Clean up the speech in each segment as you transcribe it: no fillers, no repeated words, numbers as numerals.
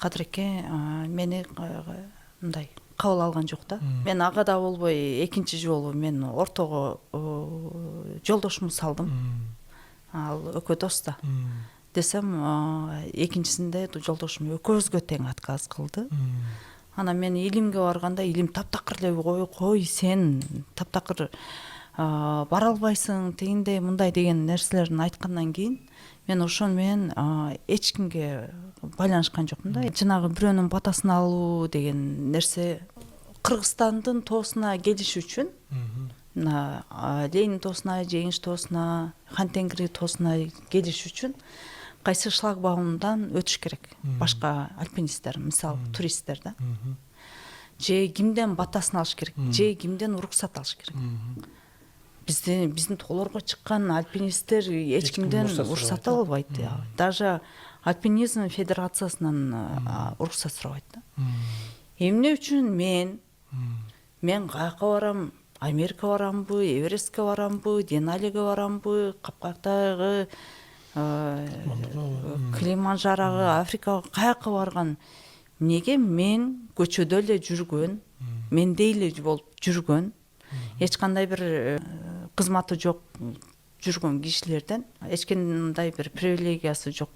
Кадыреке мени мындай кабыл алган жок да. Мен ага да болбой экинчи жолу мен ортого жолдошумду салдым. Ал экөө дос да. Десем экинчисинде жолдошум экөөбүзгө тең отказ кылды. Анан мен илимге барганда илим таптакыр эле кой сен таптакыр бара албайсың тигиндей мындай деген нерселерин айткандан кийин мен ошону менен эч кимге байланышкан жокмун да. Жанагы бирөөнүн батасын алуу деген нерсе Кыргызстандын тоосуна келиш үчүн мына Ленин тоосуна, Жеңиш тоосуна, Хантенгри тоосуна келиш үчүн кайсы шлагбаумдан өтүш керек. Башка альпинисттер, мисалы туристтер да. Же кимден батасын алыш керек, же кимден уруксат алыш керек. Биздин тоолорго чыккан альпинисттер эч кимден уруксат ала албайт. Даже альпинизм федерациясынан уруксат сурабайт да. Эмне үчүн мен каяка барам? Америка барамбы, Эверестке барамбы, Деналиге барамбы, Капкактагы, Килиманжарогу, Африкага каяка барган? Неге мен көчөдө эле жүргөн, мендей эле болуп жүргөн, эч кандай бир кызматы жок жүргөн кишилерден, эч кандай бир привилегиясы жок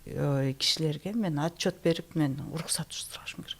кишилерге мен отчет берип, мен уруксат сурашым керек.